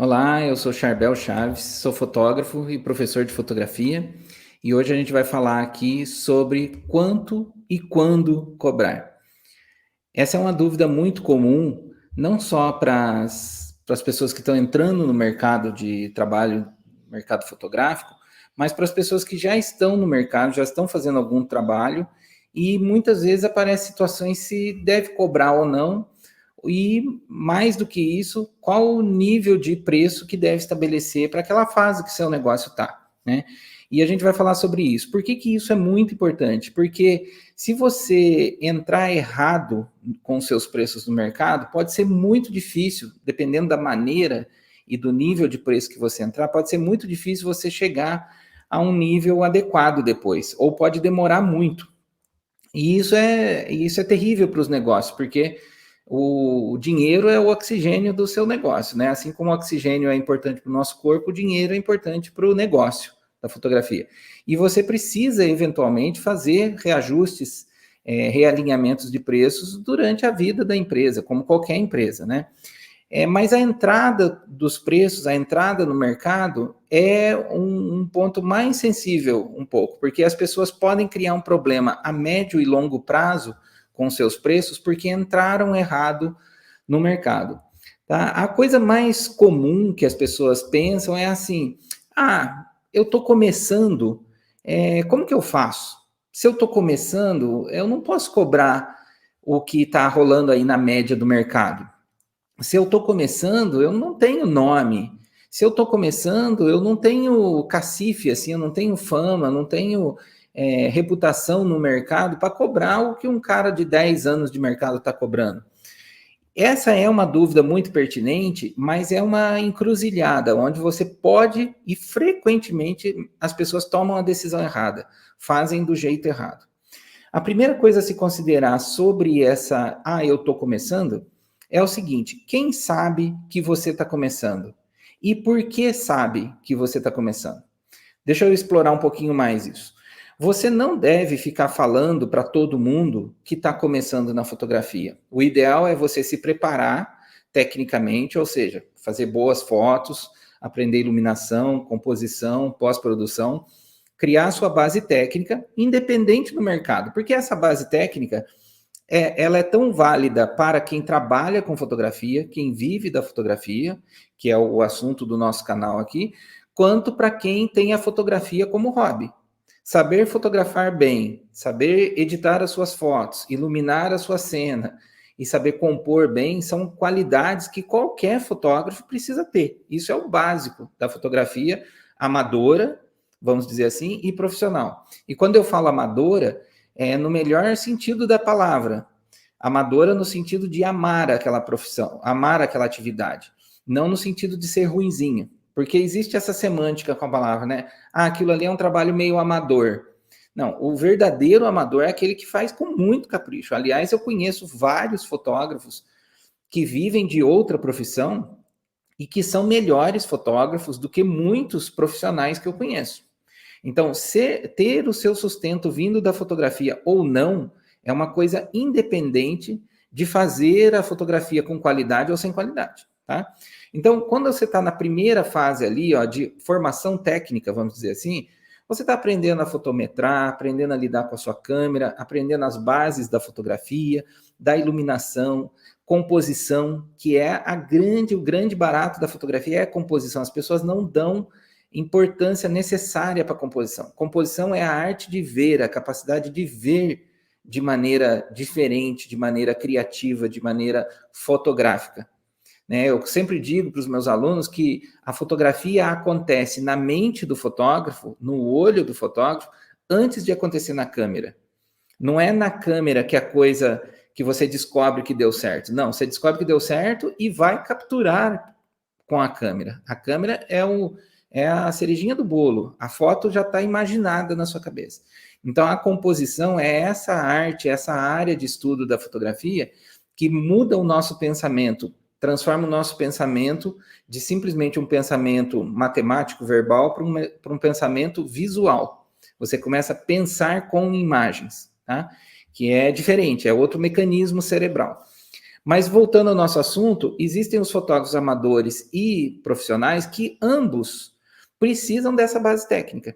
Olá, eu sou Charbel Chaves, sou fotógrafo e professor de fotografia, e hoje a gente vai falar aqui sobre quanto e quando cobrar. Essa é uma dúvida muito comum, não só para as pessoas que estão entrando no mercado de trabalho, mercado fotográfico, mas para as pessoas que já estão no mercado, já estão fazendo algum trabalho, e muitas vezes aparecem situações se deve cobrar ou não, e mais do que isso, qual o nível de preço que deve estabelecer para aquela fase que seu negócio está, né? E a gente vai falar sobre isso. Por que que isso é muito importante? Porque se você entrar errado com seus preços no mercado, pode ser muito difícil, dependendo da maneira e do nível de preço que você entrar, pode ser muito difícil você chegar a um nível adequado depois, ou pode demorar muito. E isso é terrível para os negócios, porque o dinheiro é o oxigênio do seu negócio, né? Assim como o oxigênio é importante para o nosso corpo, o dinheiro é importante para o negócio da fotografia. E você precisa, eventualmente, fazer reajustes, realinhamentos de preços durante a vida da empresa, como qualquer empresa, né? Mas a entrada dos preços, a entrada no mercado é um ponto mais sensível um pouco, porque as pessoas podem criar um problema a médio e longo prazo com seus preços porque entraram errado no mercado. Tá? A coisa mais comum que as pessoas pensam é assim: ah, eu estou começando, como que eu faço? Se eu estou começando, eu não posso cobrar o que está rolando aí na média do mercado. Se eu estou começando, eu não tenho nome. Se eu estou começando, eu não tenho cacife, assim, eu não tenho fama, não tenho reputação no mercado para cobrar o que um cara de 10 anos de mercado está cobrando. Essa é uma dúvida muito pertinente, mas é uma encruzilhada, onde você pode, e frequentemente as pessoas tomam a decisão errada, fazem do jeito errado. A primeira coisa a se considerar sobre eu estou começando, é o seguinte: quem sabe que você está começando? E por que sabe que você está começando? Deixa eu explorar um pouquinho mais isso. Você não deve ficar falando para todo mundo que está começando na fotografia. O ideal é você se preparar tecnicamente, ou seja, fazer boas fotos, aprender iluminação, composição, pós-produção, criar sua base técnica, independente do mercado, porque essa base técnica ela é tão válida para quem trabalha com fotografia, quem vive da fotografia, que é o assunto do nosso canal aqui, quanto para quem tem a fotografia como hobby. Saber fotografar bem, saber editar as suas fotos, iluminar a sua cena e saber compor bem são qualidades que qualquer fotógrafo precisa ter. Isso é o básico da fotografia amadora, vamos dizer assim, e profissional. E quando eu falo amadora, é no melhor sentido da palavra. Amadora no sentido de amar aquela profissão, amar aquela atividade, não no sentido de ser ruinzinha, porque existe essa semântica com a palavra, né? Ah, aquilo ali é um trabalho meio amador. Não, o verdadeiro amador é aquele que faz com muito capricho. Aliás, eu conheço vários fotógrafos que vivem de outra profissão e que são melhores fotógrafos do que muitos profissionais que eu conheço. Então, ter o seu sustento vindo da fotografia ou não é uma coisa independente de fazer a fotografia com qualidade ou sem qualidade, tá? Então, quando você está na primeira fase ali, ó, de formação técnica, vamos dizer assim, você está aprendendo a fotometrar, aprendendo a lidar com a sua câmera, aprendendo as bases da fotografia, da iluminação, composição, que é o grande barato da fotografia é a composição. As pessoas não dão importância necessária para a composição. Composição é a arte de ver, a capacidade de ver de maneira diferente, de maneira criativa, de maneira fotográfica. Né? Eu sempre digo para os meus alunos que a fotografia acontece na mente do fotógrafo, no olho do fotógrafo, antes de acontecer na câmera. Não é na câmera que a coisa que você descobre que deu certo. Não, você descobre que deu certo e vai capturar com a câmera. A câmera é a cerejinha do bolo. A foto já está imaginada na sua cabeça. Então, a composição é essa arte, essa área de estudo da fotografia que muda o nosso pensamento, transforma o nosso pensamento de simplesmente um pensamento matemático, verbal, para um pensamento visual. Você começa a pensar com imagens, tá? Que é diferente, é outro mecanismo cerebral. Mas voltando ao nosso assunto, existem os fotógrafos amadores e profissionais que ambos precisam dessa base técnica.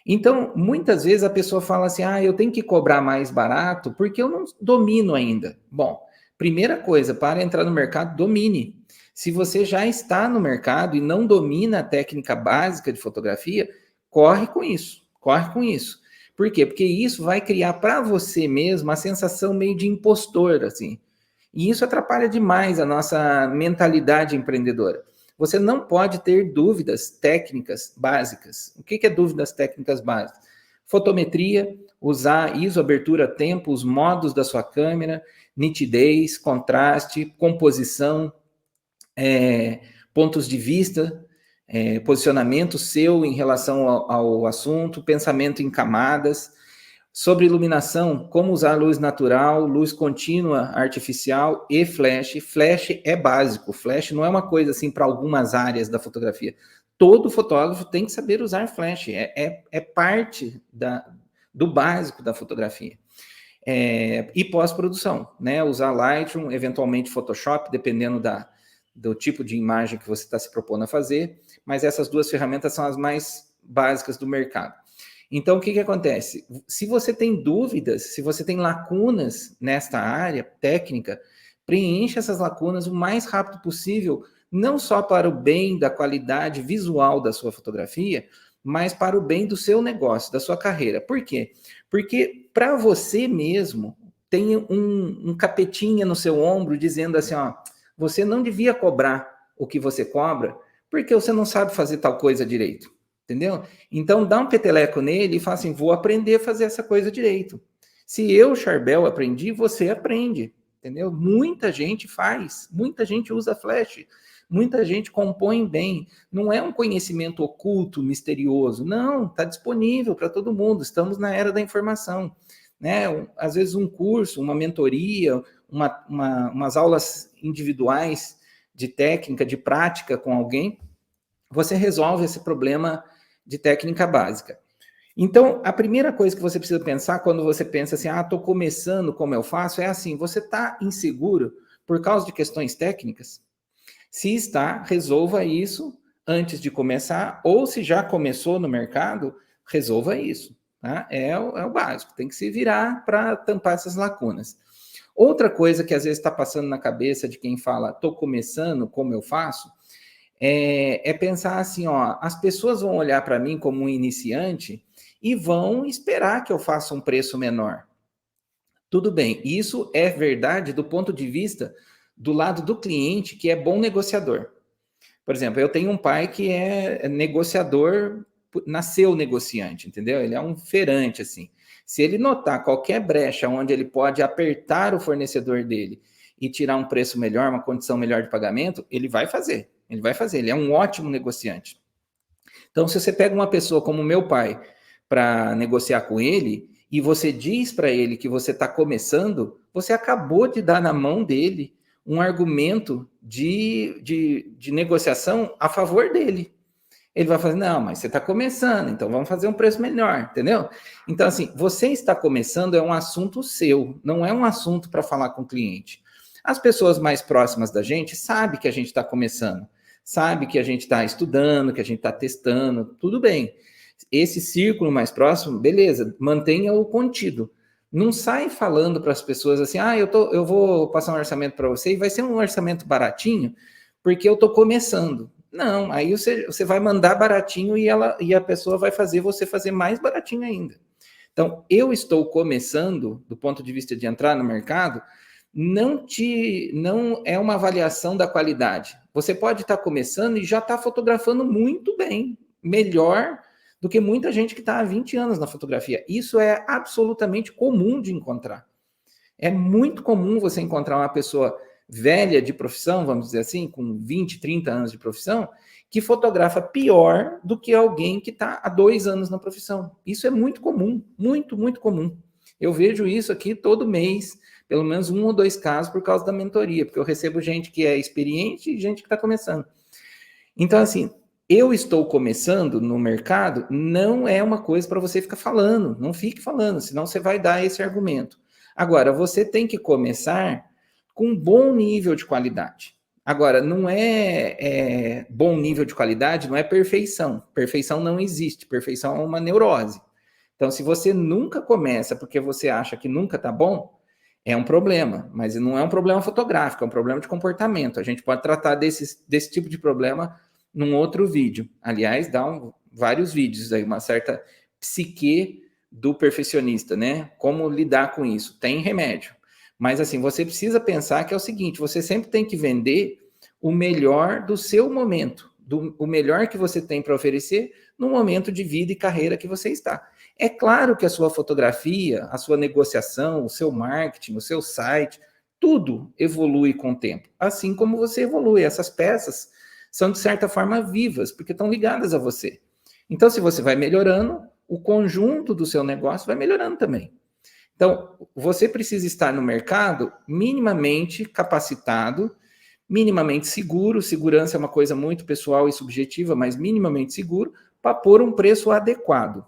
Então, muitas vezes a pessoa fala assim: ah, eu tenho que cobrar mais barato porque eu não domino ainda. Bom, primeira coisa, para entrar no mercado, domine. Se você já está no mercado e não domina a técnica básica de fotografia, corre com isso, corre com isso. Por quê? Porque isso vai criar para você mesmo a sensação meio de impostor, assim. E isso atrapalha demais a nossa mentalidade empreendedora. Você não pode ter dúvidas técnicas básicas. O que é dúvidas técnicas básicas? Fotometria, usar ISO, abertura, tempo, os modos da sua câmera, nitidez, contraste, composição, pontos de vista, posicionamento seu em relação ao assunto, pensamento em camadas. Sobre iluminação, como usar luz natural, luz contínua, artificial e flash. Flash é básico. Flash não é uma coisa assim para algumas áreas da fotografia. Todo fotógrafo tem que saber usar flash. É parte do básico da fotografia. E pós-produção, né? Usar Lightroom, eventualmente Photoshop, dependendo do tipo de imagem que você está se propondo a fazer. Mas essas duas ferramentas são as mais básicas do mercado. Então, o que acontece? Se você tem dúvidas, se você tem lacunas nesta área técnica, preencha essas lacunas o mais rápido possível, não só para o bem da qualidade visual da sua fotografia, mas para o bem do seu negócio, da sua carreira. Por quê? Porque para você mesmo, tem um capetinha no seu ombro dizendo assim, ó, você não devia cobrar o que você cobra, porque você não sabe fazer tal coisa direito. Entendeu? Então, dá um peteleco nele e fala assim, vou aprender a fazer essa coisa direito. Se eu, Charbel, aprendi, você aprende. Entendeu? Muita gente faz, muita gente usa flash, muita gente compõe bem. Não é um conhecimento oculto, misterioso. Não, está disponível para todo mundo. Estamos na era da informação. Né? Às vezes um curso, uma mentoria, umas aulas individuais de técnica, de prática com alguém, você resolve esse problema de técnica básica. Então, a primeira coisa que você precisa pensar quando você pensa assim, estou começando, como eu faço, é assim, você está inseguro por causa de questões técnicas? Se está, resolva isso antes de começar, ou se já começou no mercado, resolva isso. Tá? É o básico, tem que se virar para tampar essas lacunas. Outra coisa que às vezes está passando na cabeça de quem fala, estou começando, como eu faço, é pensar assim, ó, as pessoas vão olhar para mim como um iniciante e vão esperar que eu faça um preço menor. Tudo bem, isso é verdade do ponto de vista do lado do cliente, que é bom negociador. Por exemplo, eu tenho um pai que é negociador, nasceu negociante, entendeu? Ele é um feirante, assim. Se ele notar qualquer brecha onde ele pode apertar o fornecedor dele e tirar um preço melhor, uma condição melhor de pagamento, ele vai fazer. Ele vai fazer, ele é um ótimo negociante. Então, se você pega uma pessoa como meu pai para negociar com ele e você diz para ele que você está começando, você acabou de dar na mão dele um argumento de negociação a favor dele. Ele vai fazer, não, mas você está começando, então vamos fazer um preço melhor, entendeu? Então, assim, você está começando é um assunto seu, não é um assunto para falar com o cliente. As pessoas mais próximas da gente sabem que a gente está começando, sabe que a gente está estudando, que a gente está testando, tudo bem. Esse círculo mais próximo, beleza, mantenha-o contido. Não sai falando para as pessoas assim, eu vou passar um orçamento para você e vai ser um orçamento baratinho, porque eu estou começando. Não, aí você vai mandar baratinho e a pessoa vai fazer você fazer mais baratinho ainda. Então, eu estou começando, do ponto de vista de entrar no mercado, não é uma avaliação da qualidade. Você pode estar começando e já está fotografando muito bem, melhor do que muita gente que está há 20 anos na fotografia. Isso é absolutamente comum de encontrar. É muito comum você encontrar uma pessoa velha de profissão, vamos dizer assim, com 20, 30 anos de profissão, que fotografa pior do que alguém que está há 2 anos na profissão. Isso é muito comum, muito, muito comum. Eu vejo isso aqui todo mês, pelo menos 1 ou 2 casos por causa da mentoria, porque eu recebo gente que é experiente e gente que está começando. Então, assim, eu estou começando no mercado, não é uma coisa para você ficar falando, não fique falando, senão você vai dar esse argumento. Agora, você tem que começar com bom nível de qualidade. Agora, não é bom nível de qualidade, não é perfeição. Perfeição não existe, perfeição é uma neurose. Então, se você nunca começa porque você acha que nunca está bom, é um problema, mas não é um problema fotográfico, é um problema de comportamento. A gente pode tratar desse tipo de problema num outro vídeo. Aliás, vários vídeos aí, uma certa psique do perfeccionista, né? Como lidar com isso? Tem remédio. Mas assim, você precisa pensar que é o seguinte, você sempre tem que vender o melhor do seu momento, o melhor que você tem para oferecer no momento de vida e carreira que você está. É claro que a sua fotografia, a sua negociação, o seu marketing, o seu site, tudo evolui com o tempo, assim como você evolui. Essas peças são, de certa forma, vivas, porque estão ligadas a você. Então, se você vai melhorando, o conjunto do seu negócio vai melhorando também. Então, você precisa estar no mercado minimamente capacitado, minimamente seguro. Segurança é uma coisa muito pessoal e subjetiva, mas minimamente seguro, para pôr um preço adequado.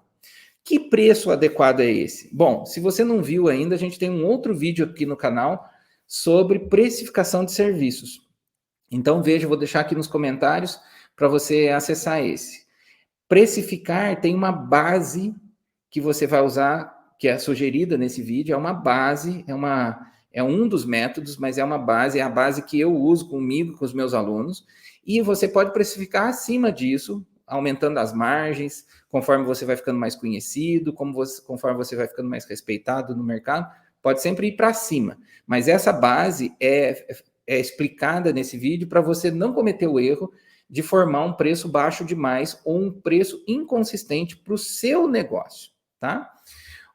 Que preço adequado é esse? Bom, se você não viu ainda, a gente tem um outro vídeo aqui no canal sobre precificação de serviços. Então, veja, vou deixar aqui nos comentários para você acessar esse. Precificar tem uma base que você vai usar, que é sugerida nesse vídeo, é uma base, é um dos métodos, mas é uma base, é a base que eu uso comigo, com os meus alunos, e você pode precificar acima disso, aumentando as margens, conforme você vai ficando mais conhecido, conforme você vai ficando mais respeitado no mercado, pode sempre ir para cima. Mas essa base é explicada nesse vídeo para você não cometer o erro de formar um preço baixo demais ou um preço inconsistente para o seu negócio, tá?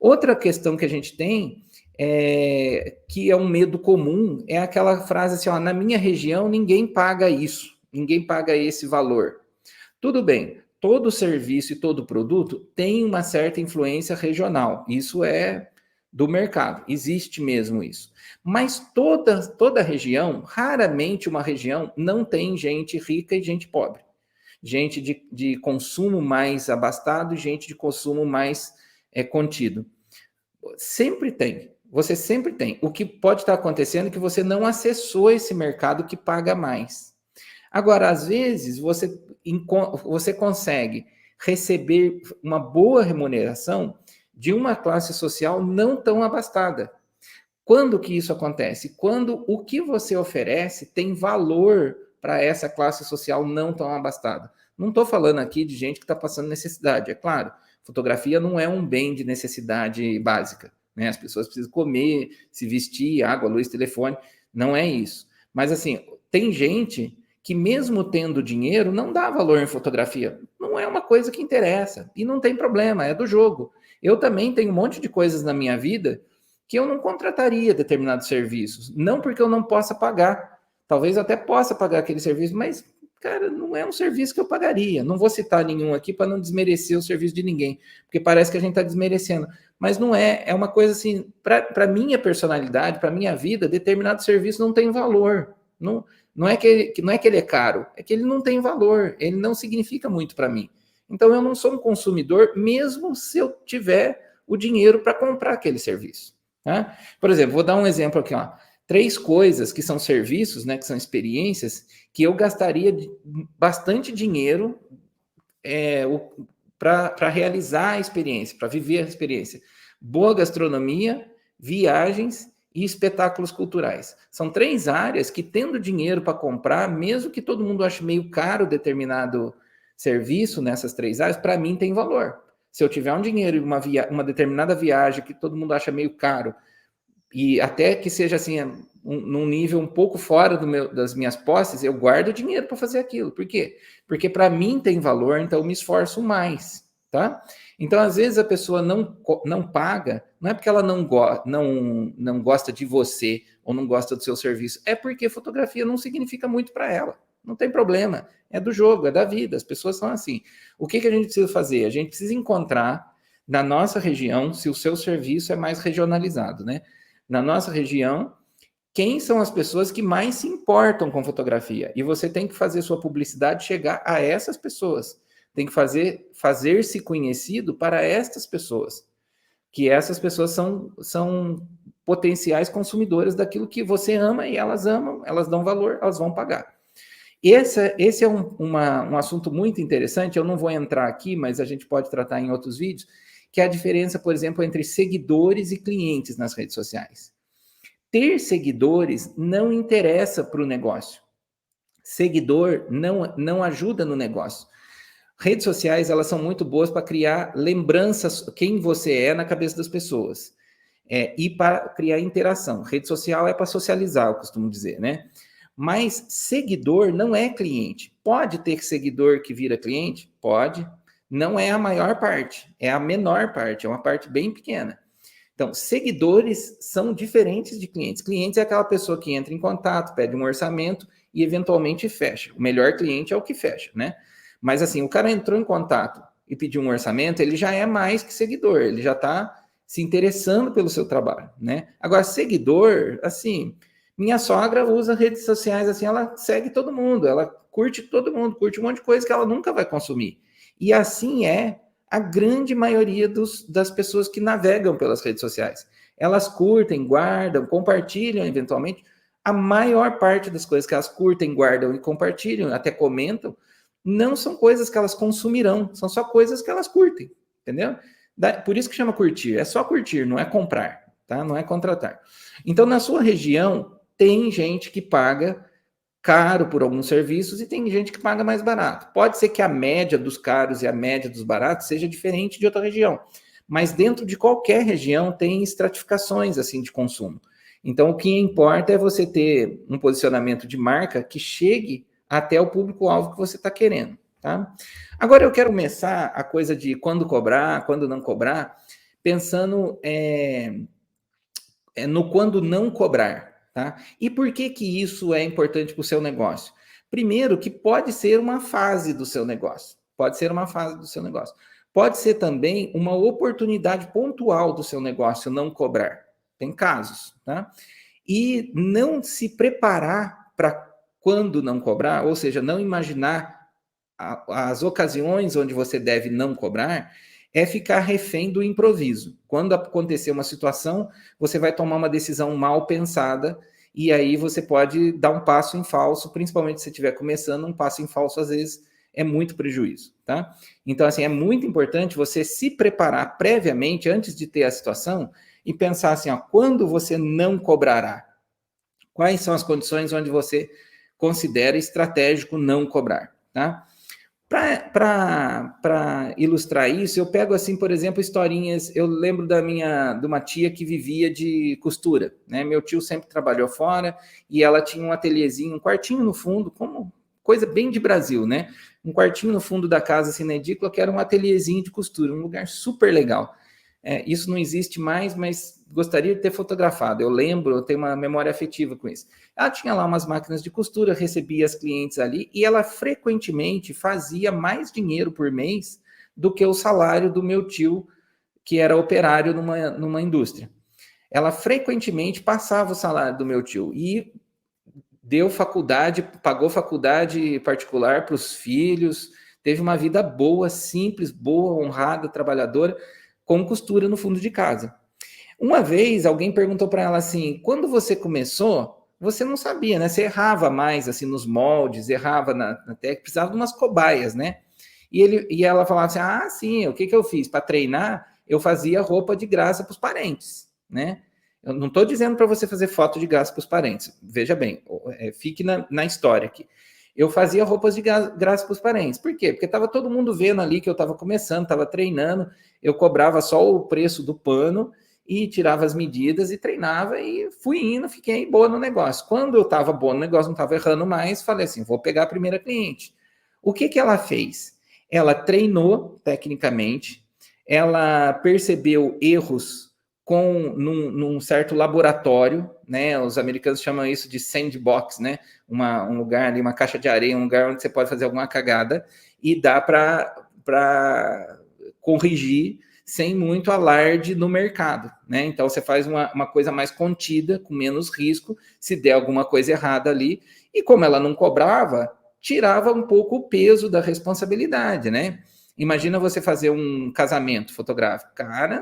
Outra questão que a gente tem, que é um medo comum, é aquela frase assim, ó, na minha região ninguém paga isso, ninguém paga esse valor. Tudo bem, todo serviço e todo produto tem uma certa influência regional, isso é do mercado, existe mesmo isso. Mas toda região, raramente uma região não tem gente rica e gente pobre. Gente de consumo mais abastado e gente de consumo mais contido. Sempre tem, você sempre tem. O que pode estar acontecendo é que você não acessou esse mercado que paga mais. Agora, às vezes, você consegue receber uma boa remuneração de uma classe social não tão abastada. Quando que isso acontece? Quando o que você oferece tem valor para essa classe social não tão abastada. Não estou falando aqui de gente que está passando necessidade, é claro. Fotografia não é um bem de necessidade básica, né? As pessoas precisam comer, se vestir, água, luz, telefone. Não é isso. Mas assim, tem gente que mesmo tendo dinheiro não dá valor em fotografia. Não é uma coisa que interessa. E não tem problema, é do jogo. Eu também tenho um monte de coisas na minha vida que eu não contrataria determinados serviços. Não porque eu não possa pagar. Talvez eu até possa pagar aquele serviço, mas, cara, não é um serviço que eu pagaria. Não vou citar nenhum aqui para não desmerecer o serviço de ninguém, porque parece que a gente está desmerecendo. Mas não é. É uma coisa assim, para minha personalidade, para minha vida, determinado serviço não tem valor. Não é que ele é caro, é que ele não tem valor, ele não significa muito para mim. Então eu não sou um consumidor, mesmo se eu tiver o dinheiro para comprar aquele serviço. Tá? Por exemplo, vou dar um exemplo aqui, ó. 3 coisas que são serviços, né, que são experiências, que eu gastaria bastante dinheiro para realizar a experiência, para viver a experiência. Boa gastronomia, viagens e espetáculos culturais. São 3 áreas que, tendo dinheiro para comprar, mesmo que todo mundo ache meio caro determinado serviço nessas 3 áreas, para mim tem valor. Se eu tiver um dinheiro e uma determinada viagem que todo mundo acha meio caro, e até que seja assim, num nível um pouco fora das minhas posses, eu guardo dinheiro para fazer aquilo. Por quê? Porque para mim tem valor, então eu me esforço mais, tá? Então, às vezes, a pessoa não paga, não é porque ela não gosta de você ou não gosta do seu serviço, é porque fotografia não significa muito para ela. Não tem problema, é do jogo, é da vida, as pessoas são assim. O que a gente precisa fazer? A gente precisa encontrar na nossa região, se o seu serviço é mais regionalizado, né? Na nossa região, quem são as pessoas que mais se importam com fotografia? E você tem que fazer sua publicidade chegar a essas pessoas. Tem que fazer-se conhecido para estas pessoas. Que essas pessoas são potenciais consumidoras daquilo que você ama e elas amam, elas dão valor, elas vão pagar. Esse é um assunto muito interessante, eu não vou entrar aqui, mas a gente pode tratar em outros vídeos, que é a diferença, por exemplo, entre seguidores e clientes nas redes sociais. Ter seguidores não interessa para o negócio. Seguidor não ajuda no negócio. Redes sociais, elas são muito boas para criar lembranças, quem você é na cabeça das pessoas. E para criar interação. Rede social é para socializar, eu costumo dizer, né? Mas seguidor não é cliente. Pode ter seguidor que vira cliente? Pode. Não é a maior parte, é a menor parte, é uma parte bem pequena. Então, seguidores são diferentes de clientes. Clientes é aquela pessoa que entra em contato, pede um orçamento e eventualmente fecha. O melhor cliente é o que fecha, né? Mas assim, o cara entrou em contato e pediu um orçamento, ele já é mais que seguidor, ele já está se interessando pelo seu trabalho, né? Agora, seguidor, assim, minha sogra usa redes sociais assim, ela segue todo mundo, ela curte todo mundo, curte um monte de coisa que ela nunca vai consumir. E assim é a grande maioria das pessoas que navegam pelas redes sociais. Elas curtem, guardam, compartilham eventualmente. A maior parte das coisas que elas curtem, guardam e compartilham, até comentam, não são coisas que elas consumirão, são só coisas que elas curtem, entendeu? Por isso que chama curtir, é só curtir, não é comprar, tá? Não é contratar. Então, na sua região, tem gente que paga caro por alguns serviços e tem gente que paga mais barato. Pode ser que a média dos caros e a média dos baratos seja diferente de outra região, mas dentro de qualquer região tem estratificações assim de consumo. Então, o que importa é você ter um posicionamento de marca que chegue até o público-alvo que você está querendo, tá? Agora eu quero começar a coisa de quando cobrar, quando não cobrar, pensando no quando não cobrar, tá? E por que que isso é importante para o seu negócio? Primeiro, que pode ser uma fase do seu negócio, pode ser uma fase do seu negócio. Pode ser também uma oportunidade pontual do seu negócio não cobrar. Tem casos, tá? E não se preparar para quando não cobrar, ou seja, não imaginar as ocasiões onde você deve não cobrar, é ficar refém do improviso. Quando acontecer uma situação, você vai tomar uma decisão mal pensada e aí você pode dar um passo em falso, principalmente se você estiver começando, um passo em falso às vezes é muito prejuízo, tá? Então, assim, é muito importante você se preparar previamente, antes de ter a situação, e pensar assim, ó, quando você não cobrará? Quais são as condições onde você considera estratégico não cobrar, tá? Para ilustrar isso, eu pego assim, por exemplo, historinhas. Eu lembro de uma tia que vivia de costura, né? Meu tio sempre trabalhou fora e ela tinha um ateliêzinho, um quartinho no fundo, como coisa bem de Brasil, né? Um quartinho no fundo da casa, assim, na edícula, que era um ateliêzinho de costura, um lugar super legal. Isso não existe mais, mas gostaria de ter fotografado. Eu lembro, eu tenho uma memória afetiva com isso. Ela tinha lá umas máquinas de costura, recebia as clientes ali e ela frequentemente fazia mais dinheiro por mês do que o salário do meu tio, que era operário numa indústria. Ela frequentemente passava o salário do meu tio e deu faculdade, pagou faculdade particular para os filhos, teve uma vida boa, simples, boa, honrada, trabalhadora, com costura no fundo de casa. Uma vez alguém perguntou para ela assim: quando você começou, você não sabia, né? Você errava mais assim nos moldes, errava na técnica, precisava de umas cobaias, né? E ela falava assim: ah, sim, o que eu fiz? Para treinar, eu fazia roupa de graça para os parentes, né? Eu não estou dizendo para você fazer foto de graça para os parentes. Veja bem, fique na história aqui. Eu fazia roupas de graça para os parentes. Por quê? Porque estava todo mundo vendo ali que eu estava começando, estava treinando, eu cobrava só o preço do pano e tirava as medidas e treinava e fui indo, fiquei boa no negócio. Quando eu estava boa no negócio, não estava errando mais, falei assim, vou pegar a primeira cliente. O que ela fez? Ela treinou tecnicamente, ela percebeu erros num certo laboratório, né? Os americanos chamam isso de sandbox, né? Um lugar ali, uma caixa de areia, um lugar onde você pode fazer alguma cagada e dá para corrigir sem muito alarde no mercado, né? Então você faz uma coisa mais contida, com menos risco, se der alguma coisa errada ali, e como ela não cobrava, tirava um pouco o peso da responsabilidade, né? Imagina você fazer um casamento fotográfico, cara,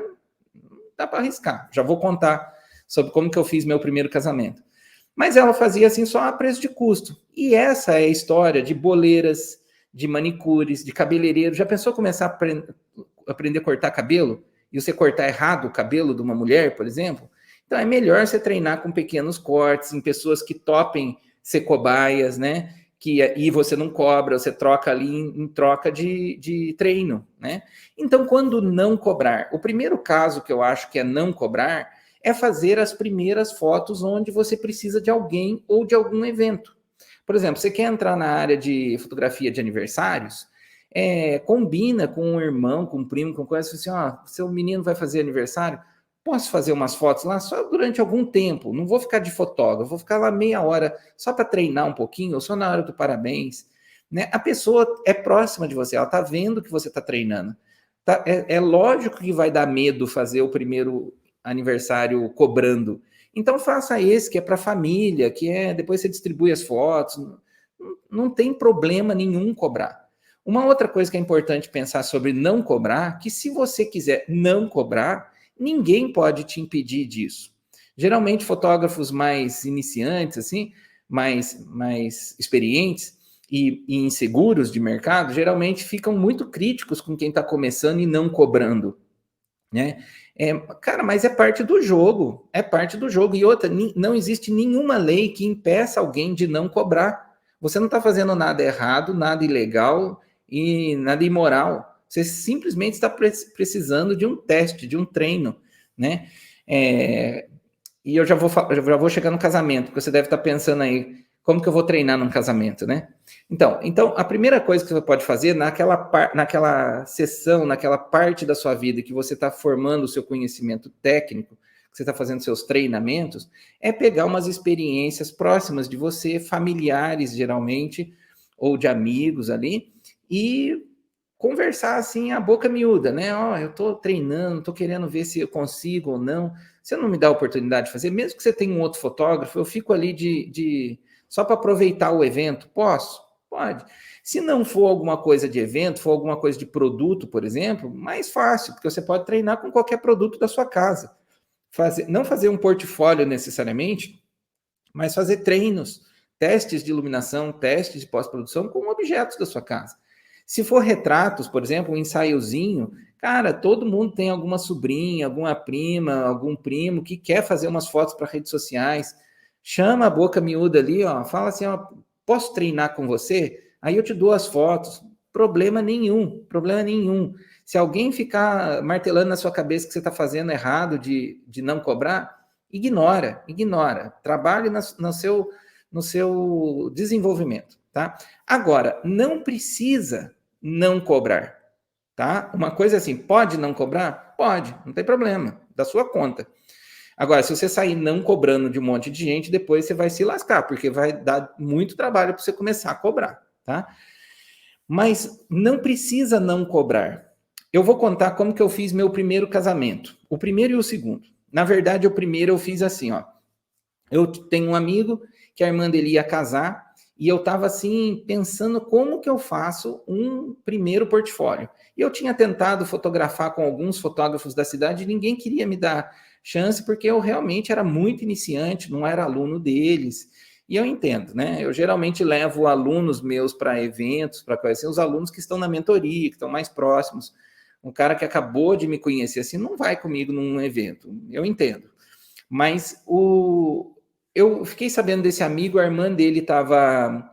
dá para arriscar. Já vou contar sobre como que eu fiz meu primeiro casamento. Mas ela fazia assim só a preço de custo. E essa é a história de boleiras, de manicures, de cabeleireiro. Já pensou começar a aprender a cortar cabelo? E você cortar errado o cabelo de uma mulher, por exemplo? Então é melhor você treinar com pequenos cortes, em pessoas que topem ser cobaias, né? E você não cobra, você troca ali em troca de treino, né? Então, quando não cobrar, o primeiro caso que eu acho que é não cobrar é fazer as primeiras fotos onde você precisa de alguém ou de algum evento. Por exemplo, você quer entrar na área de fotografia de aniversários, combina com um irmão, com um primo, com coisa assim, ó, seu menino vai fazer aniversário, posso fazer umas fotos lá só durante algum tempo, não vou ficar de fotógrafo, vou ficar lá meia hora só para treinar um pouquinho, ou só na hora do parabéns. Né? A pessoa é próxima de você, ela está vendo que você está treinando. Tá? É lógico que vai dar medo fazer o primeiro aniversário cobrando. Então faça esse, que é para a família, que depois você distribui as fotos, não tem problema nenhum cobrar. Uma outra coisa que é importante pensar sobre não cobrar, que se você quiser não cobrar, ninguém pode te impedir disso. Geralmente, fotógrafos mais iniciantes, assim, mais experientes e inseguros de mercado, geralmente ficam muito críticos com quem está começando e não cobrando, né? Cara, mas é parte do jogo, é parte do jogo. E outra, não existe nenhuma lei que impeça alguém de não cobrar. Você não está fazendo nada errado, nada ilegal e nada imoral. Você simplesmente está precisando de um teste, de um treino, né? E eu já vou chegar no casamento, porque você deve estar pensando aí, como que eu vou treinar num casamento, né? Então a primeira coisa que você pode fazer naquela sessão, naquela parte da sua vida que você está formando o seu conhecimento técnico, que você está fazendo seus treinamentos, é pegar umas experiências próximas de você, familiares geralmente, ou de amigos ali, e conversar assim a boca miúda, né? Ó, eu tô treinando, tô querendo ver se eu consigo ou não. Você não me dá a oportunidade de fazer, mesmo que você tenha um outro fotógrafo, eu fico ali só para aproveitar o evento. Posso? Pode. Se não for alguma coisa de evento, for alguma coisa de produto, por exemplo, mais fácil, porque você pode treinar com qualquer produto da sua casa. Não fazer um portfólio necessariamente, mas fazer treinos, testes de iluminação, testes de pós-produção com objetos da sua casa. Se for retratos, por exemplo, um ensaiozinho, cara, todo mundo tem alguma sobrinha, alguma prima, algum primo que quer fazer umas fotos para redes sociais. Chama a boca miúda ali, ó, fala assim, ó, posso treinar com você? Aí eu te dou as fotos. Problema nenhum, problema nenhum. Se alguém ficar martelando na sua cabeça que você está fazendo errado de não cobrar, ignora. Trabalhe no seu desenvolvimento, tá? Agora, não precisa não cobrar, tá? Uma coisa assim, pode não cobrar? Pode, não tem problema, da sua conta. Agora, se você sair não cobrando de um monte de gente, depois você vai se lascar, porque vai dar muito trabalho para você começar a cobrar, tá? Mas não precisa não cobrar. Eu vou contar como que eu fiz meu primeiro casamento, o primeiro e o segundo. Na verdade, o primeiro eu fiz assim, ó. Eu tenho um amigo que a irmã dele ia casar e eu estava assim pensando como que eu faço um primeiro portfólio. E eu tinha tentado fotografar com alguns fotógrafos da cidade e ninguém queria me dar chance porque eu realmente era muito iniciante, não era aluno deles. E eu entendo, né? Eu geralmente levo alunos meus para eventos, para conhecer os alunos que estão na mentoria, que estão mais próximos. Um cara que acabou de me conhecer assim não vai comigo num evento. Eu entendo. Mas eu fiquei sabendo desse amigo, a irmã dele estava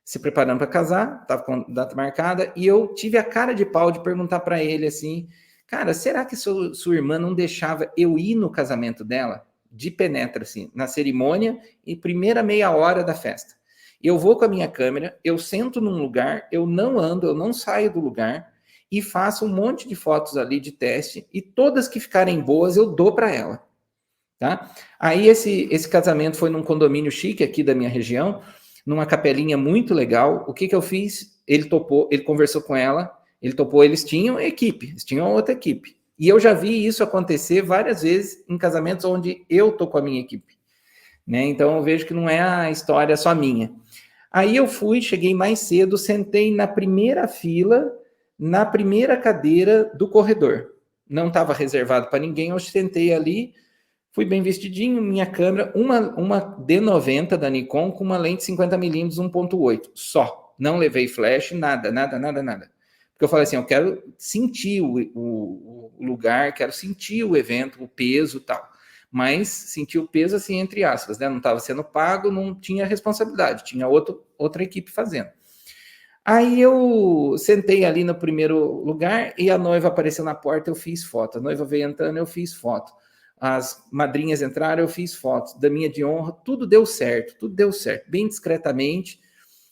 se preparando para casar, estava com data marcada, e eu tive a cara de pau de perguntar para ele assim, cara, será que sua irmã não deixava eu ir no casamento dela? De penetra, assim, na cerimônia e primeira meia hora da festa. Eu vou com a minha câmera, eu sento num lugar, eu não ando, eu não saio do lugar, e faço um monte de fotos ali de teste, e todas que ficarem boas eu dou para ela. Tá? Aí esse casamento foi num condomínio chique aqui da minha região, numa capelinha muito legal. O que eu fiz? Ele topou, ele conversou com ela, ele topou, eles tinham equipe, eles tinham outra equipe. E eu já vi isso acontecer várias vezes em casamentos onde eu tô com a minha equipe. Né? Então eu vejo que não é a história só minha. Aí eu fui, cheguei mais cedo, sentei na primeira fila, na primeira cadeira do corredor. Não estava reservado para ninguém, eu sentei ali. Fui bem vestidinho, minha câmera, uma D90 da Nikon com uma lente 50mm 1.8, só. Não levei flash, nada. Porque eu falei assim, eu quero sentir o lugar, quero sentir o evento, o peso e tal. Mas sentir o peso, assim, entre aspas, né? Não estava sendo pago, não tinha responsabilidade, tinha outra equipe fazendo. Aí eu sentei ali no primeiro lugar e a noiva apareceu na porta, eu fiz foto. A noiva veio entrando, eu fiz foto. As madrinhas entraram, eu fiz fotos. Da minha de honra, tudo deu certo, bem discretamente,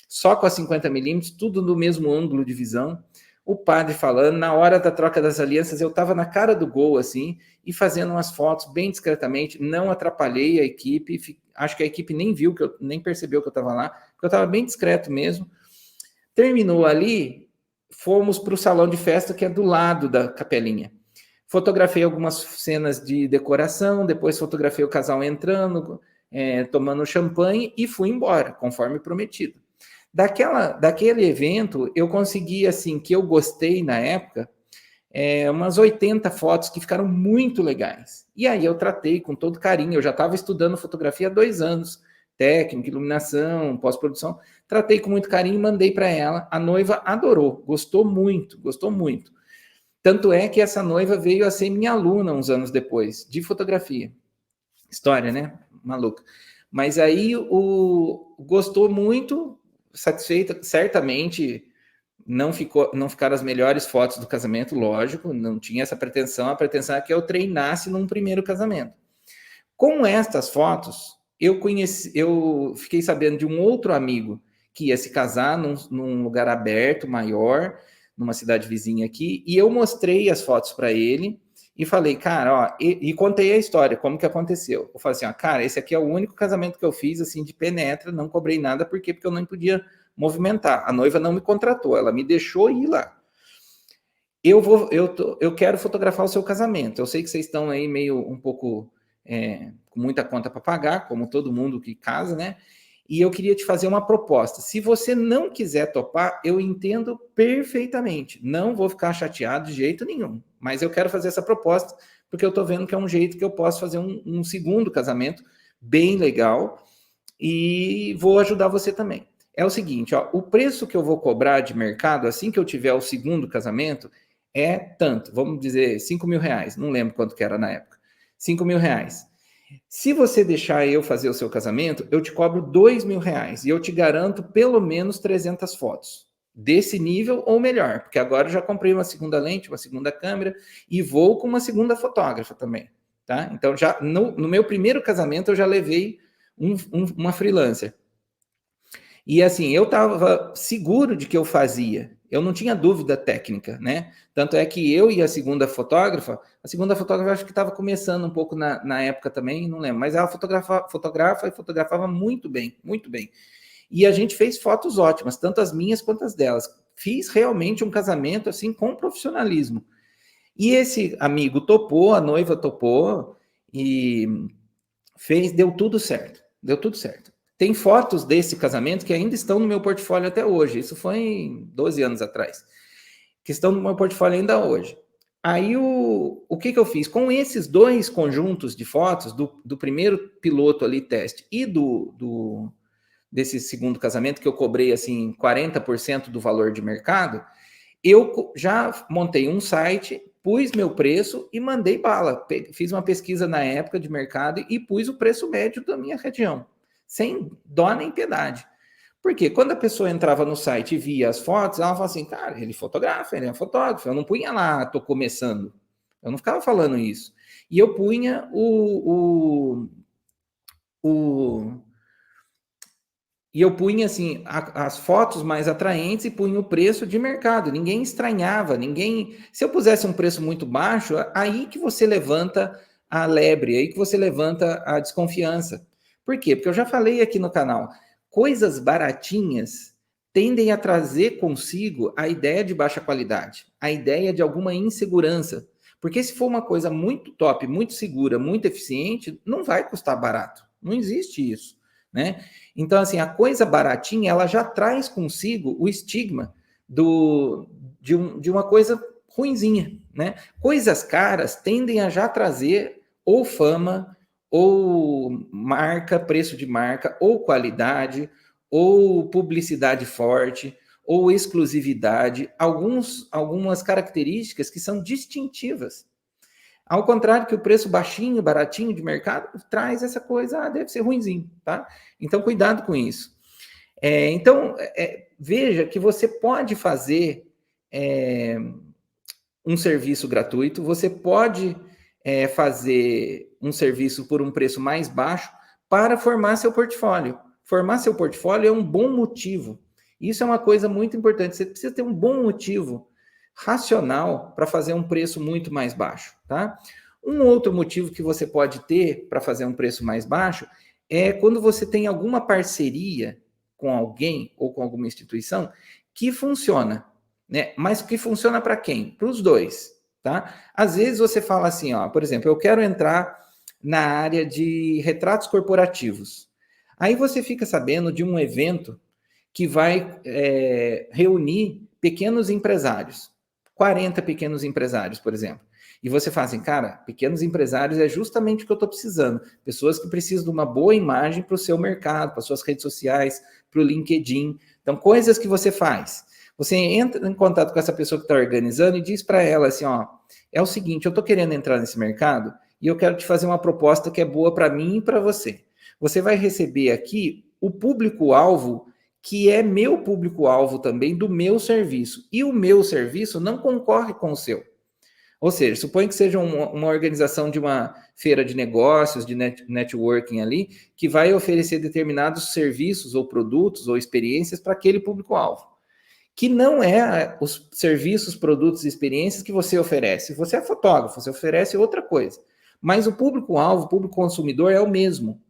só com a 50mm, tudo no mesmo ângulo de visão. O padre falando, na hora da troca das alianças, eu estava na cara do gol, assim, e fazendo umas fotos bem discretamente, não atrapalhei a equipe, acho que a equipe nem viu, nem percebeu que eu estava lá, porque eu estava bem discreto mesmo. Terminou ali, fomos para o salão de festa, que é do lado da capelinha. Fotografei algumas cenas de decoração, depois fotografei o casal entrando, tomando champanhe e fui embora, conforme prometido. Daquele evento, eu consegui, assim, que eu gostei na época, umas 80 fotos que ficaram muito legais. E aí eu tratei com todo carinho, eu já estava estudando fotografia há 2 anos, técnica, iluminação, pós-produção, tratei com muito carinho e mandei para ela. A noiva adorou, gostou muito. Tanto é que essa noiva veio a ser minha aluna uns anos depois, de fotografia. História, né? Maluca. Mas aí gostou muito, satisfeita, certamente não ficaram as melhores fotos do casamento, lógico, não tinha essa pretensão, a pretensão é que eu treinasse num primeiro casamento. Com estas fotos, eu fiquei sabendo de um outro amigo que ia se casar num lugar aberto, maior, numa cidade vizinha aqui, e eu mostrei as fotos para ele e falei, cara, ó, e contei a história, como que aconteceu. Eu falei assim, ó, cara, esse aqui é o único casamento que eu fiz, assim, de penetra, não cobrei nada, por quê? Porque eu não podia movimentar. A noiva não me contratou, ela me deixou ir lá. Eu quero fotografar o seu casamento. Eu sei que vocês estão aí meio um pouco com muita conta para pagar, como todo mundo que casa, né? E eu queria te fazer uma proposta. Se você não quiser topar, eu entendo perfeitamente. Não vou ficar chateado de jeito nenhum. Mas eu quero fazer essa proposta porque eu estou vendo que é um jeito que eu posso fazer um segundo casamento bem legal e vou ajudar você também. É o seguinte, ó, o preço que eu vou cobrar de mercado assim que eu tiver o segundo casamento é tanto, vamos dizer, 5 mil reais. Não lembro quanto que era na época. 5 mil reais. Se você deixar eu fazer o seu casamento, eu te cobro 2 mil reais e eu te garanto pelo menos 300 fotos. Desse nível ou melhor, porque agora eu já comprei uma segunda lente, uma segunda câmera e vou com uma segunda fotógrafa também, tá? Então, já no meu primeiro casamento, eu já levei uma freelancer. E assim, eu estava seguro de que eu fazia. Eu não tinha dúvida técnica, né? Tanto é que eu e a segunda fotógrafa acho que estava começando um pouco na época também, não lembro, mas ela fotografava muito bem, muito bem. E a gente fez fotos ótimas, tanto as minhas quanto as delas. Fiz realmente um casamento assim com profissionalismo. E esse amigo topou, a noiva topou e deu tudo certo. Deu tudo certo. Tem fotos desse casamento que ainda estão no meu portfólio até hoje. Isso foi 12 anos atrás. Que estão no meu portfólio ainda hoje. Aí o que eu fiz? Com esses 2 conjuntos de fotos, do primeiro piloto ali, teste, e desse segundo casamento, que eu cobrei assim 40% do valor de mercado, eu já montei um site, pus meu preço e mandei bala. Fiz uma pesquisa na época de mercado e pus o preço médio da minha região, sem dó nem piedade. Porque quando a pessoa entrava no site e via as fotos, ela falava assim, cara, ele fotografa, ele é fotógrafo. Eu não punha lá, tô começando. Eu não ficava falando isso. E eu punha e eu punha assim as fotos mais atraentes e punha o preço de mercado. Ninguém estranhava, ninguém. Se eu pusesse um preço muito baixo, aí que você levanta a lebre, aí que você levanta a desconfiança. Por quê? Porque eu já falei aqui no canal, coisas baratinhas tendem a trazer consigo a ideia de baixa qualidade, a ideia de alguma insegurança. Porque se for uma coisa muito top, muito segura, muito eficiente, não vai custar barato. Não existe isso, né? Então, assim, a coisa baratinha, ela já traz consigo o estigma de uma coisa ruinzinha, né? Coisas caras tendem a já trazer ou fama, ou marca, preço de marca, ou qualidade, ou publicidade forte, ou exclusividade, algumas características que são distintivas. Ao contrário que o preço baixinho, baratinho de mercado traz essa coisa, deve ser ruinzinho, tá? Então, cuidado com isso. Veja que você pode fazer um serviço gratuito, você pode fazer um serviço por um preço mais baixo para formar seu portfólio. Formar seu portfólio é um bom motivo. Isso é uma coisa muito importante. Você precisa ter um bom motivo racional para fazer um preço muito mais baixo, tá? Um outro motivo que você pode ter para fazer um preço mais baixo é quando você tem alguma parceria com alguém ou com alguma instituição que funciona, né? Mas que funciona para quem? Para os dois, tá? Às vezes você fala assim, ó, por exemplo, eu quero entrar na área de retratos corporativos. Aí você fica sabendo de um evento que vai reunir pequenos empresários, 40 pequenos empresários, por exemplo. E você fala assim, cara, pequenos empresários é justamente o que eu estou precisando. Pessoas que precisam de uma boa imagem para o seu mercado, para suas redes sociais, para o LinkedIn. Então, coisas que você faz. Você entra em contato com essa pessoa que está organizando e diz para ela assim, ó, é o seguinte, eu estou querendo entrar nesse mercado e eu quero te fazer uma proposta que é boa para mim e para você. Você vai receber aqui o público-alvo que é meu público-alvo também do meu serviço. E o meu serviço não concorre com o seu. Ou seja, suponha que seja uma organização de uma feira de negócios, de networking ali, que vai oferecer determinados serviços ou produtos ou experiências para aquele público-alvo. Que não é os serviços, produtos e experiências que você oferece. Você é fotógrafo, você oferece outra coisa. Mas o público-alvo, o público consumidor é o mesmo,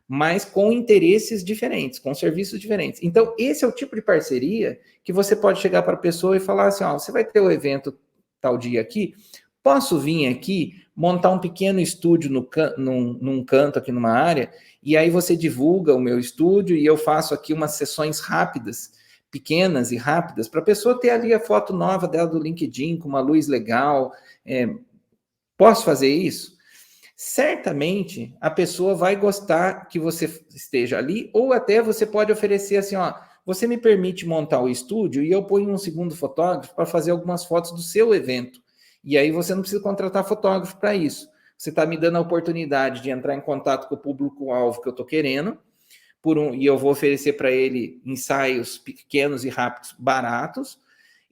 mas com interesses diferentes, com serviços diferentes. Então, esse é o tipo de parceria que você pode chegar para a pessoa e falar assim, ó, você vai ter o evento tal dia aqui, posso vir aqui, montar um pequeno estúdio num canto aqui numa área, e aí você divulga o meu estúdio e eu faço aqui umas sessões rápidas, pequenas e rápidas, para a pessoa ter ali a foto nova dela do LinkedIn, com uma luz legal. Posso fazer isso? Certamente a pessoa vai gostar que você esteja ali, ou até você pode oferecer assim, ó, você me permite montar o estúdio e eu ponho um segundo fotógrafo para fazer algumas fotos do seu evento. E aí você não precisa contratar fotógrafo para isso. Você está me dando a oportunidade de entrar em contato com o público-alvo que eu estou querendo, e eu vou oferecer para ele ensaios pequenos e rápidos, baratos,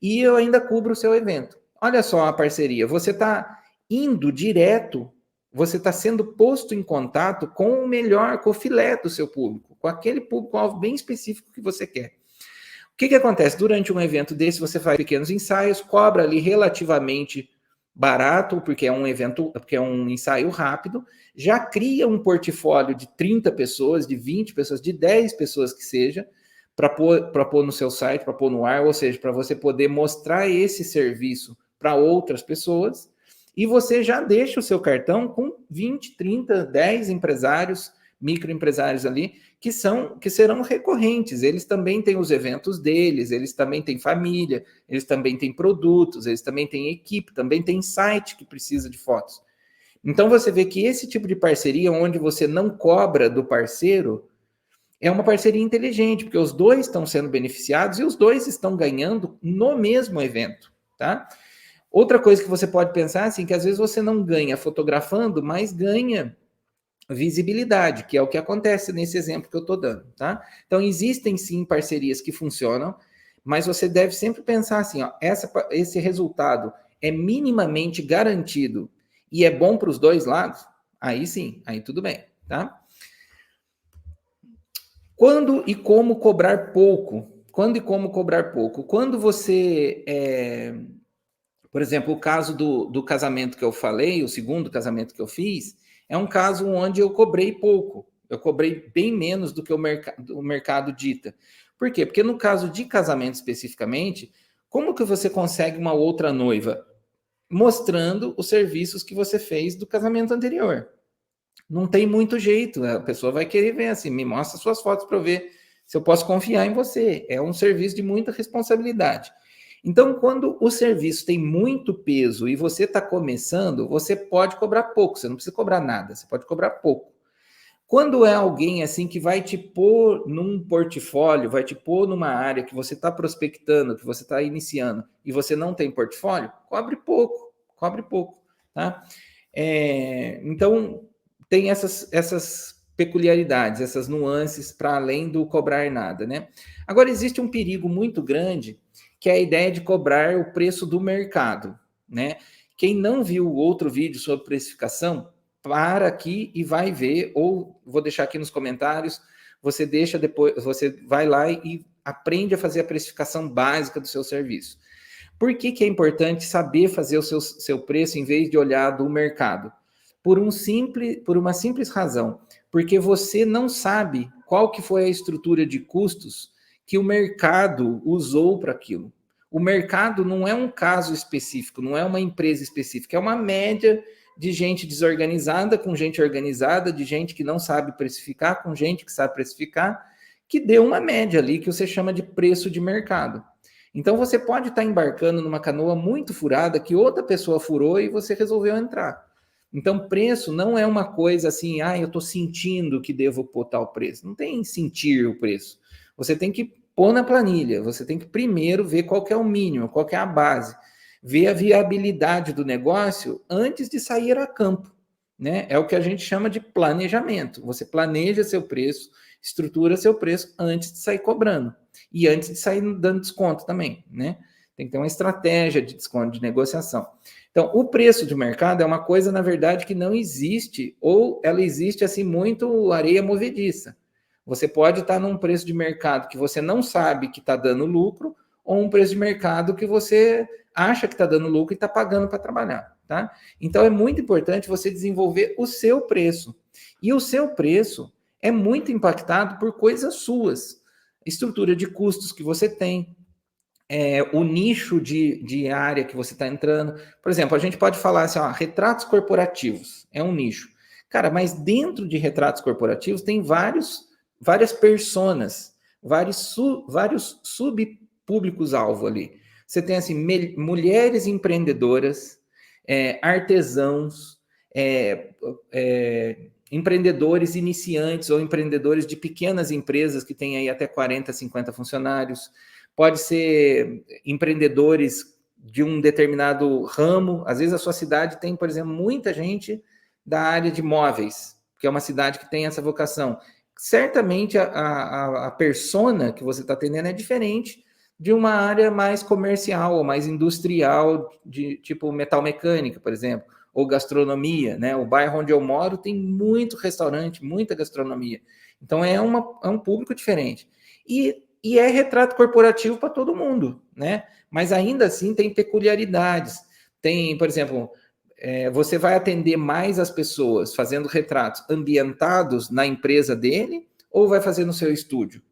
e eu ainda cubro o seu evento. Olha só a parceria, você está indo direto, você está sendo posto em contato com o melhor, com o filé do seu público, com aquele público-alvo bem específico que você quer. O que acontece? Durante um evento desse, você faz pequenos ensaios, cobra ali relativamente barato, porque é um evento, porque é um ensaio rápido, já cria um portfólio de 30 pessoas, de 20 pessoas, de 10 pessoas que seja, para pôr no seu site, para pôr no ar, ou seja, para você poder mostrar esse serviço para outras pessoas, e você já deixa o seu cartão com 20, 30, 10 empresários, microempresários ali, que serão recorrentes. Eles também têm os eventos deles, eles também têm família, eles também têm produtos, eles também têm equipe, também tem site que precisa de fotos. Então você vê que esse tipo de parceria, onde você não cobra do parceiro, é uma parceria inteligente, porque os dois estão sendo beneficiados e os dois estão ganhando no mesmo evento, tá? Outra coisa que você pode pensar, assim, que às vezes você não ganha fotografando, mas ganha visibilidade, que é o que acontece nesse exemplo que eu estou dando, tá? Então, existem sim parcerias que funcionam, mas você deve sempre pensar assim, ó, esse resultado é minimamente garantido e é bom para os dois lados, aí sim, aí tudo bem, tá? Quando e como cobrar pouco? Quando e como cobrar pouco? Quando você por exemplo, o caso do casamento que eu falei, o segundo casamento que eu fiz, é um caso onde eu cobrei pouco. Eu cobrei bem menos do que o mercado dita. Por quê? Porque no caso de casamento especificamente, como que você consegue uma outra noiva? Mostrando os serviços que você fez do casamento anterior. Não tem muito jeito, a pessoa vai querer ver assim, me mostra suas fotos para eu ver se eu posso confiar em você. É um serviço de muita responsabilidade. Então, quando o serviço tem muito peso e você está começando, você pode cobrar pouco, você não precisa cobrar nada, você pode cobrar pouco. Quando é alguém assim que vai te pôr num portfólio, vai te pôr numa área que você está prospectando, que você está iniciando, e você não tem portfólio, cobre pouco, tá? Então, tem essas peculiaridades, essas nuances para além do cobrar nada, né? Agora, existe um perigo muito grande, que é a ideia de cobrar o preço do mercado, né? Quem não viu o outro vídeo sobre precificação, para aqui e vai ver, ou vou deixar aqui nos comentários, você deixa depois, você vai lá e aprende a fazer a precificação básica do seu serviço. Por que é importante saber fazer o seu preço em vez de olhar do mercado? Por uma simples razão, porque você não sabe qual que foi a estrutura de custos que o mercado usou para aquilo. O mercado não é um caso específico, não é uma empresa específica, é uma média de gente desorganizada com gente organizada, de gente que não sabe precificar com gente que sabe precificar, que deu uma média ali que você chama de preço de mercado. Então você pode estar embarcando numa canoa muito furada que outra pessoa furou e você resolveu entrar. Então preço não é uma coisa assim, eu estou sentindo que devo pôr tal preço. Não tem sentir o preço. Você tem que pôr na planilha, você tem que primeiro ver qual que é o mínimo, qual que é a base, ver a viabilidade do negócio antes de sair a campo, né? É o que a gente chama de planejamento. Você planeja seu preço, estrutura seu preço antes de sair cobrando e antes de sair dando desconto também, né? Tem que ter uma estratégia de desconto, de negociação. Então, o preço de mercado é uma coisa, na verdade, que não existe, ou ela existe assim muito areia movediça. Você pode estar num preço de mercado que você não sabe que está dando lucro, ou um preço de mercado que você acha que está dando lucro e está pagando para trabalhar, tá? Então, é muito importante você desenvolver o seu preço. E o seu preço é muito impactado por coisas suas. Estrutura de custos que você tem, o nicho de área que você está entrando. Por exemplo, a gente pode falar assim, retratos corporativos é um nicho. Cara, mas dentro de retratos corporativos tem várias personas, vários subpúblicos-alvo ali. Você tem assim, mulheres empreendedoras, artesãos, empreendedores iniciantes ou empreendedores de pequenas empresas que têm aí até 40, 50 funcionários. Pode ser empreendedores de um determinado ramo. Às vezes a sua cidade tem, por exemplo, muita gente da área de móveis, que é uma cidade que tem essa vocação. Certamente a persona que você está atendendo é diferente de uma área mais comercial ou mais industrial, de tipo metal mecânica, por exemplo, ou gastronomia, né? O bairro onde eu moro tem muito restaurante, muita gastronomia. Então é um público diferente. E é retrato corporativo para todo mundo, né? Mas ainda assim tem peculiaridades. Tem, por exemplo, você vai atender mais as pessoas fazendo retratos ambientados na empresa dele ou vai fazer no seu estúdio?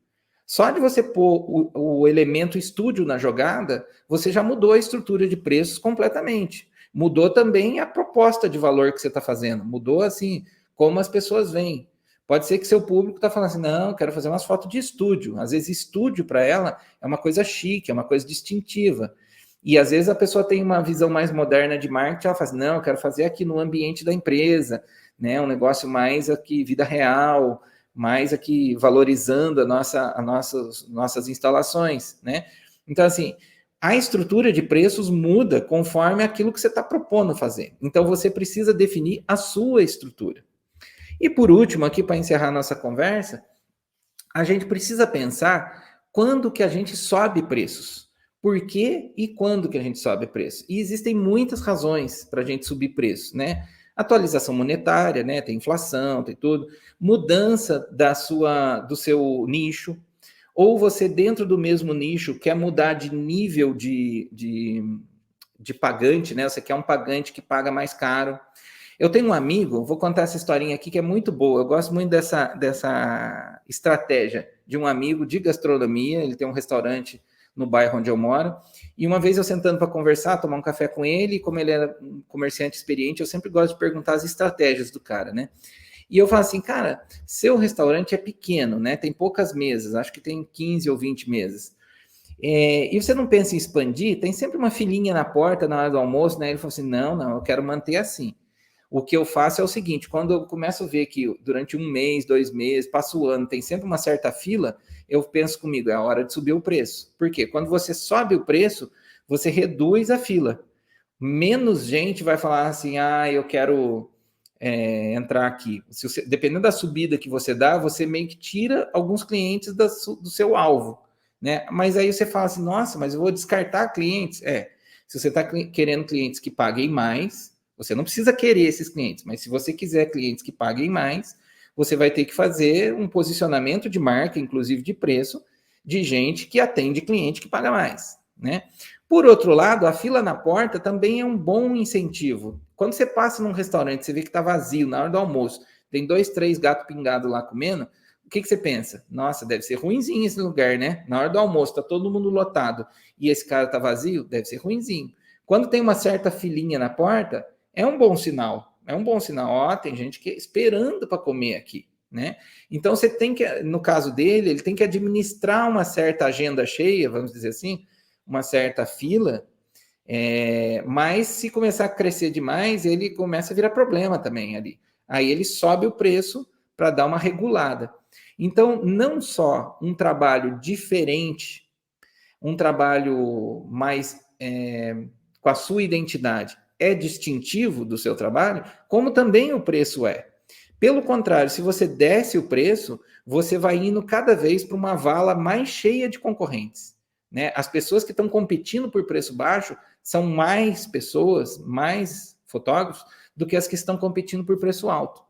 Só de você pôr o elemento estúdio na jogada, você já mudou a estrutura de preços completamente. Mudou também a proposta de valor que você está fazendo. Mudou, assim, como as pessoas veem. Pode ser que seu público está falando assim, não, quero fazer umas fotos de estúdio. Às vezes, estúdio para ela é uma coisa chique, é uma coisa distintiva. E às vezes a pessoa tem uma visão mais moderna de marketing, ela fala assim, não, eu quero fazer aqui no ambiente da empresa, né? Um negócio mais aqui, vida real, mais aqui valorizando nossas instalações, né? Então, assim, a estrutura de preços muda conforme aquilo que você está propondo fazer. Então, você precisa definir a sua estrutura. E por último, aqui para encerrar nossa conversa, a gente precisa pensar quando que a gente sobe preços. Por que e quando que a gente sobe preço? E existem muitas razões para a gente subir preço, né? Atualização monetária, né? Tem inflação, tem tudo. Mudança do seu nicho. Ou você, dentro do mesmo nicho, quer mudar de nível de pagante, né? Você quer um pagante que paga mais caro. Eu tenho um amigo, vou contar essa historinha aqui que é muito boa. Eu gosto muito dessa estratégia de um amigo de gastronomia. Ele tem um restaurante no bairro onde eu moro. E uma vez eu sentando para conversar, tomar um café com ele, e como ele era um comerciante experiente, eu sempre gosto de perguntar as estratégias do cara, né? E eu falo assim, cara, seu restaurante é pequeno, né? Tem poucas mesas, acho que tem 15 ou 20 mesas. E você não pensa em expandir? Tem sempre uma filinha na porta na hora do almoço, né? Ele falou assim, não, eu quero manter assim. O que eu faço é o seguinte, quando eu começo a ver que durante 1 mês, 2 meses, passa o ano, tem sempre uma certa fila, eu penso comigo, é a hora de subir o preço. Por quê? Quando você sobe o preço, você reduz a fila. Menos gente vai falar assim, eu quero entrar aqui. Dependendo da subida que você dá, você meio que tira alguns clientes do seu alvo, né? Mas aí você fala assim, nossa, mas eu vou descartar clientes. Se você está querendo clientes que paguem mais, você não precisa querer esses clientes, mas se você quiser clientes que paguem mais, você vai ter que fazer um posicionamento de marca, inclusive de preço, de gente que atende cliente que paga mais, né? Por outro lado, a fila na porta também é um bom incentivo. Quando você passa num restaurante, você vê que está vazio na hora do almoço, tem 2, 3 gatos pingados lá comendo, o que você pensa? Nossa, deve ser ruinzinho esse lugar, né? Na hora do almoço, está todo mundo lotado e esse cara está vazio, deve ser ruinzinho. Quando tem uma certa filinha na porta, é um bom sinal. É um bom sinal. Ó, tem gente que esperando para comer aqui, né? Então você tem que, no caso dele, ele tem que administrar uma certa agenda cheia, vamos dizer assim, uma certa fila, mas se começar a crescer demais, ele começa a virar problema também ali. Aí ele sobe o preço para dar uma regulada. Então, não só um trabalho diferente, um trabalho mais com a sua identidade é distintivo do seu trabalho, como também o preço é. Pelo contrário, se você desce o preço, você vai indo cada vez para uma vala mais cheia de concorrentes, né? As pessoas que estão competindo por preço baixo são mais pessoas, mais fotógrafos, do que as que estão competindo por preço alto.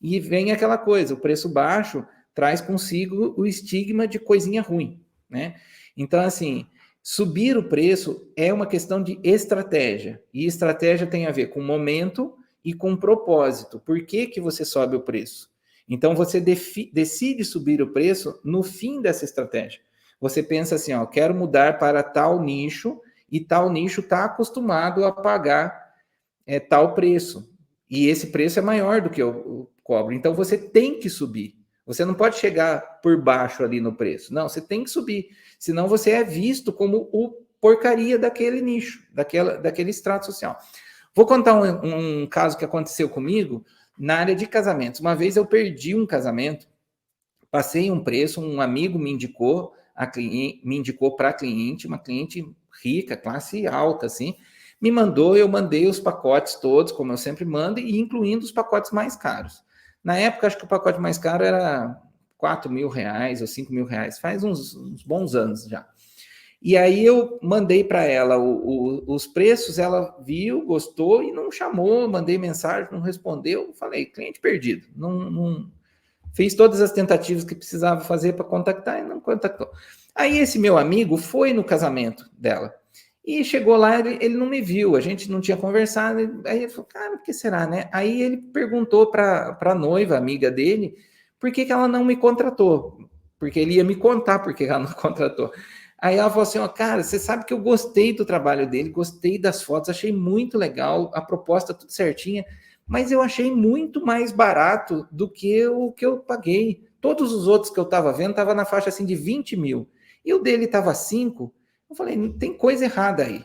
E vem aquela coisa, o preço baixo traz consigo o estigma de coisinha ruim, né? Então, assim, subir o preço é uma questão de estratégia. E estratégia tem a ver com momento e com propósito. Por que você sobe o preço? Então, você decide subir o preço no fim dessa estratégia. Você pensa assim, quero mudar para tal nicho e tal nicho está acostumado a pagar tal preço. E esse preço é maior do que eu cobro. Então, você tem que subir. Você não pode chegar por baixo ali no preço. Não, você tem que subir. Senão você é visto como o porcaria daquele nicho, daquele extrato social. Vou contar um caso que aconteceu comigo na área de casamentos. Uma vez eu perdi um casamento, passei um preço, um amigo me indicou para a cliente, uma cliente rica, classe alta, assim, me mandou, eu mandei os pacotes todos, como eu sempre mando, e incluindo os pacotes mais caros. Na época, acho que o pacote mais caro era R$4.000 ou R$5.000, faz uns bons anos já. E aí eu mandei para ela os preços, ela viu, gostou e não chamou, mandei mensagem, não respondeu, falei, cliente perdido, não fiz todas as tentativas que precisava fazer para contactar e não contactou. Aí esse meu amigo foi no casamento dela e chegou lá, ele não me viu, a gente não tinha conversado, aí ele falou, cara, o que será, né? Aí ele perguntou para a noiva, amiga dele, por que ela não me contratou? Porque ele ia me contar por que ela não contratou. Aí ela falou assim, cara, você sabe que eu gostei do trabalho dele, gostei das fotos, achei muito legal, a proposta tudo certinha, mas eu achei muito mais barato do que o que eu paguei. Todos os outros que eu estava vendo estavam na faixa assim de 20 mil. E o dele estava 5. Eu falei, tem coisa errada aí.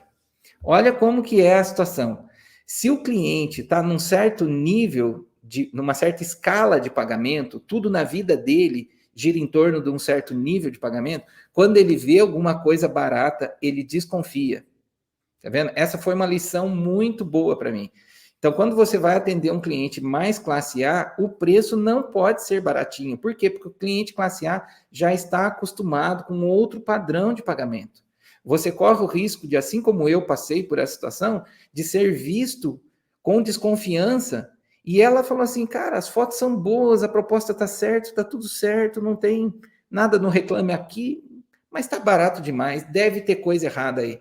Olha como que é a situação. Se o cliente está num certo nível, numa certa escala de pagamento, tudo na vida dele gira em torno de um certo nível de pagamento, quando ele vê alguma coisa barata, ele desconfia. Tá vendo? Essa foi uma lição muito boa para mim. Então, quando você vai atender um cliente mais classe A, o preço não pode ser baratinho. Por quê? Porque o cliente classe A já está acostumado com outro padrão de pagamento. Você corre o risco de, assim como eu passei por essa situação, de ser visto com desconfiança. E ela falou assim, cara, as fotos são boas, a proposta está certa, está tudo certo, não tem nada no Reclame Aqui, mas está barato demais, deve ter coisa errada aí.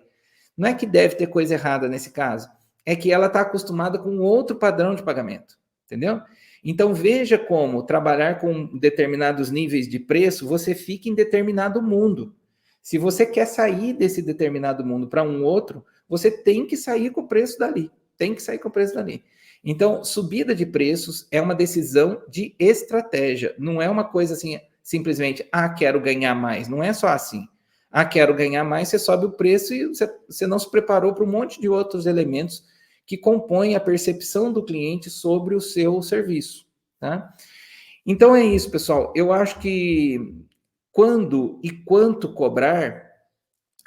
Não é que deve ter coisa errada nesse caso, é que ela está acostumada com outro padrão de pagamento, entendeu? Então veja como trabalhar com determinados níveis de preço, você fica em determinado mundo. Se você quer sair desse determinado mundo para um outro, você tem que sair com o preço dali, tem que sair com o preço dali. Então, subida de preços é uma decisão de estratégia, não é uma coisa assim, simplesmente, quero ganhar mais, não é só assim. Quero ganhar mais, você sobe o preço e você não se preparou para um monte de outros elementos que compõem a percepção do cliente sobre o seu serviço, tá? Então é isso, pessoal. Eu acho que quando e quanto cobrar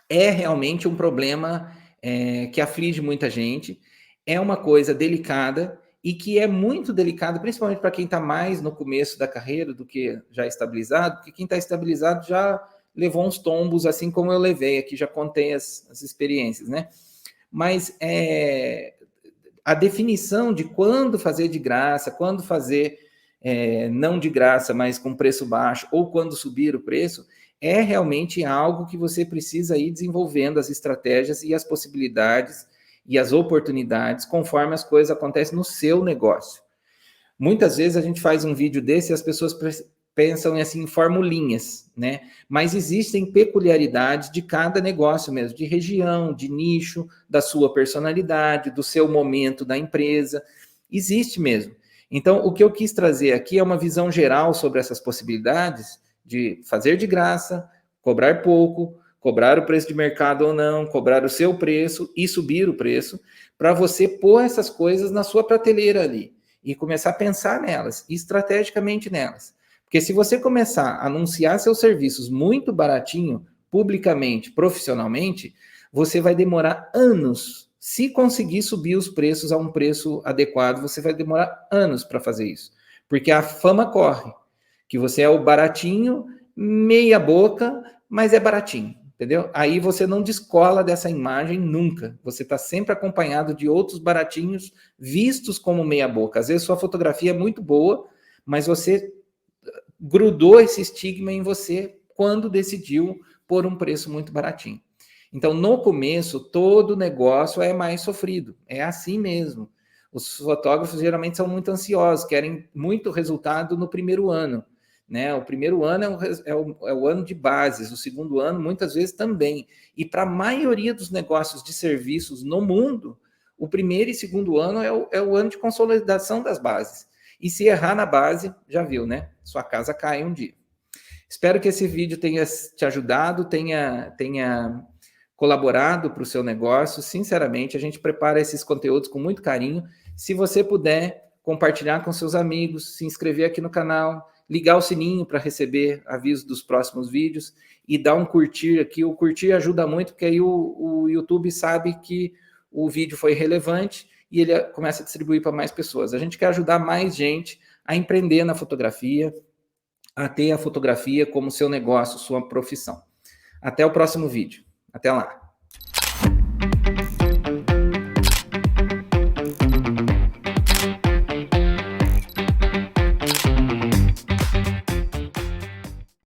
é realmente um problema que aflige muita gente, é uma coisa delicada e que é muito delicada, principalmente para quem está mais no começo da carreira do que já estabilizado, porque quem está estabilizado já levou uns tombos, assim como eu levei aqui, já contei as experiências, né? Mas a definição de quando fazer de graça, quando fazer não de graça, mas com preço baixo, ou quando subir o preço, é realmente algo que você precisa ir desenvolvendo as estratégias e as possibilidades e as oportunidades conforme as coisas acontecem no seu negócio. Muitas vezes a gente faz um vídeo desse e as pessoas pensam assim em formulinhas, né? Mas existem peculiaridades de cada negócio mesmo, de região, de nicho, da sua personalidade, do seu momento da empresa. Existe mesmo. Então, o que eu quis trazer aqui é uma visão geral sobre essas possibilidades de fazer de graça, cobrar pouco, cobrar o preço de mercado ou não, cobrar o seu preço e subir o preço, para você pôr essas coisas na sua prateleira ali e começar a pensar nelas, estrategicamente nelas. Porque se você começar a anunciar seus serviços muito baratinho, publicamente, profissionalmente, você vai demorar anos. Se conseguir subir os preços a um preço adequado, você vai demorar anos para fazer isso. Porque a fama corre, que você é o baratinho, meia boca, mas é baratinho, entendeu? Aí você não descola dessa imagem nunca. Você está sempre acompanhado de outros baratinhos vistos como meia boca. Às vezes sua fotografia é muito boa, mas você grudou esse estigma em você quando decidiu pôr um preço muito baratinho. Então, no começo, todo negócio é mais sofrido. É assim mesmo. Os fotógrafos geralmente são muito ansiosos, querem muito resultado no primeiro ano. Né? O primeiro ano é o ano de bases, o segundo ano, muitas vezes, também. E para a maioria dos negócios de serviços no mundo, o primeiro e segundo ano é o ano de consolidação das bases. E se errar na base, já viu, né? Sua casa cai um dia. Espero que esse vídeo tenha te ajudado, tenha colaborado para o seu negócio. Sinceramente, a gente prepara esses conteúdos com muito carinho. Se você puder compartilhar com seus amigos, se inscrever aqui no canal, ligar o sininho para receber avisos dos próximos vídeos e dar um curtir aqui. O curtir ajuda muito, porque aí o YouTube sabe que o vídeo foi relevante e ele começa a distribuir para mais pessoas. A gente quer ajudar mais gente a empreender na fotografia, a ter a fotografia como seu negócio, sua profissão. Até o próximo vídeo. Até lá.